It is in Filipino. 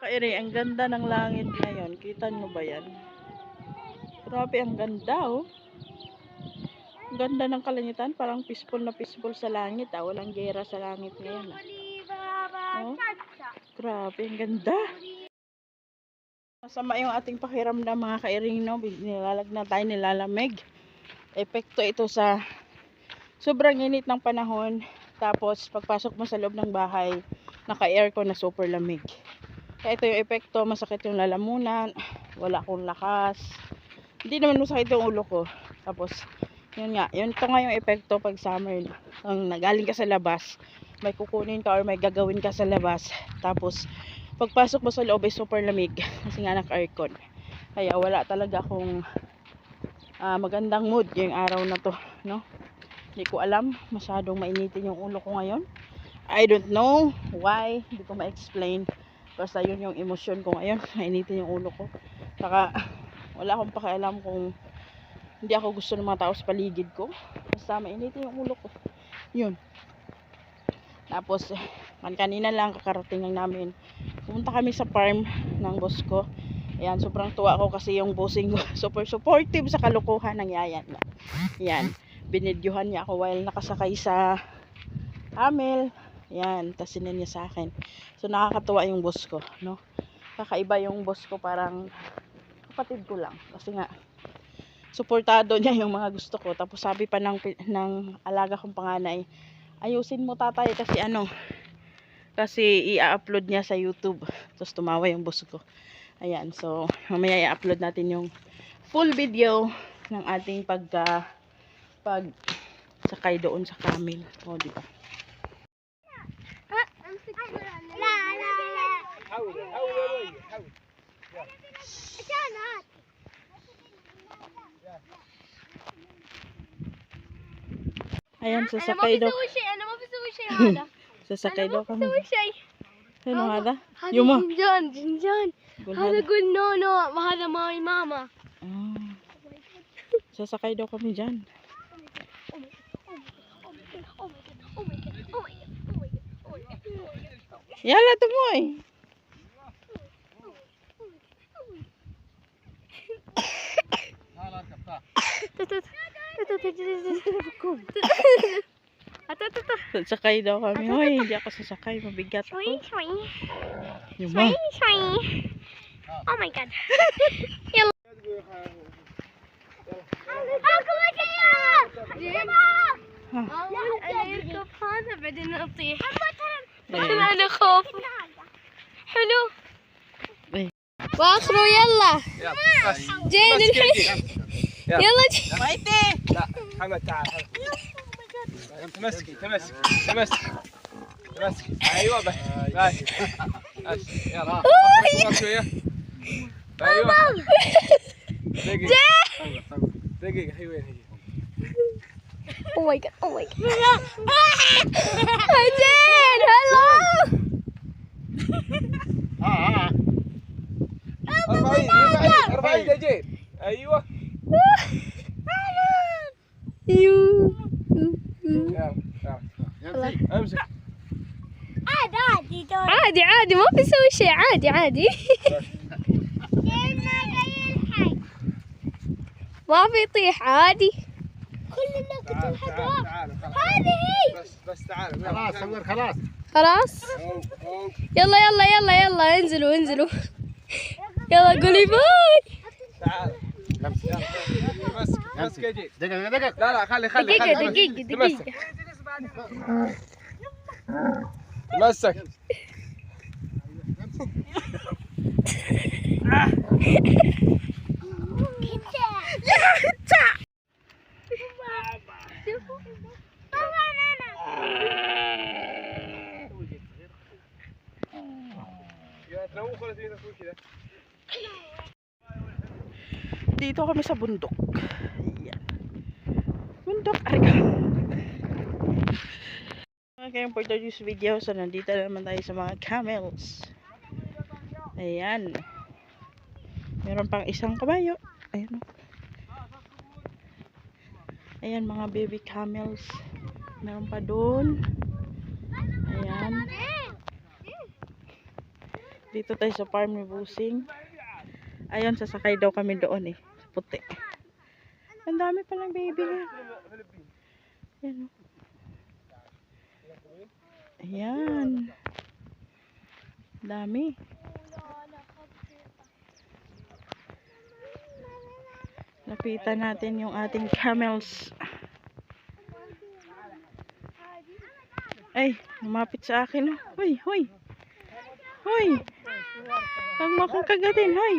Kairi, ang ganda ng langit ngayon. Kita nyo ba yan? Grabe, ang ganda oh. Ang ganda ng kalangitan. Parang peaceful na peaceful sa langit ah. Walang gera sa langit ngayon ah. Oh, grabe, ang ganda. Masama yung ating pakiramdam mga kairing, no? Nilalagna tayo, nilalamig. Epekto ito sa sobrang init ng panahon. Tapos pagpasok mo sa loob ng bahay, naka-aircon na super lamig. Kaya ito yung epekto, masakit yung lalamunan, wala akong lakas. Hindi naman masakit yung ulo ko. Tapos yun nga, yun ito nga yung epekto pag summer. Ang nagaling ka sa labas, may kukunin ka or may gagawin ka sa labas. Tapos pagpasok mo sa loob ay super lamig kasi nga naka-aircon. Kaya wala talaga akong magandang mood yung araw na to, no? Hindi ko alam, masyadong mainitin yung ulo ko ngayon. I don't know why, hindi ko ma-explain. Basta yun yung emosyon ko ngayon, mainitin yung ulo ko. Saka wala akong pakialam kung hindi ako gusto ng mga tao sa paligid ko. Basta mainitin yung ulo ko. Yun. Tapos kanina lang kakarating lang namin. Pumunta kami sa farm ng boss ko. Ayan, sobrang tuwa ko kasi yung bossing ko super supportive sa kalokohan ng yayan niya. Ayan, binidyohan niya ako while nakasakay sa camel. Ayan, tas sinan niya sa akin. So nakakatuwa yung boss ko, no? Kakaiba yung boss ko, parang kapatid ko lang. Kasi nga suportado niya yung mga gusto ko. Tapos sabi pa ng alaga kong panganay, ayusin mo tatay kasi i-upload niya sa YouTube. Tapos tumawa yung boss ko. Ayan, so mamaya i-upload natin yung full video ng ating pag sakay doon sa camel. O, di ba? Ayan, sasakay daw. Sasakay daw kami. Ano hada? Yuma. Jinjan. Hada good no. Mahada my mama. Sasakay daw kami dyan. Yala, tumoy. Sasakay daw kami. Hoy, hindi ako sasakay. Mabigat ako. Yuma. Oh my god. أنا هذا بعدين نطيح أنا خوف حلو واخره يلا جين الحين يلا Maite! لا محمد تعال تمسكي ايوه بس ماشي يلا شويه ايوه دقيقه هي وين هي Oh my god, oh my god. Jane, hello. ارفعي يا جين ايوه امسك عادي ما بيسوي شيء عادي ما بيطيح عادي كلنا كنت تعال هذه هي بس تعال خلاص صور خلاص خلاص يلا انزلوا يلا قولي باي تعال مسك يا جين دقيقة لا خلي دقيقة مسك Dito kami sa bundok. Ayan. Bundok, arga. Okay, for today's video, so nandito naman tayo sa mga camels. Ayan. Meron pang isang kabayo. Ayan. Ayan, mga baby camels. Meron pa doon. Ayan. Dito tayo sa farm ni Busing. Ayun, sasakay daw kami doon eh. Puti. Ang dami palang baby nga. Ayan. Oh. Ayan. Dami. Lapitan natin yung ating camels. Ay, lumapit sa akin. Oh. Hoy, hoy. Hoy. Huwag mo akong kagatin, hoy.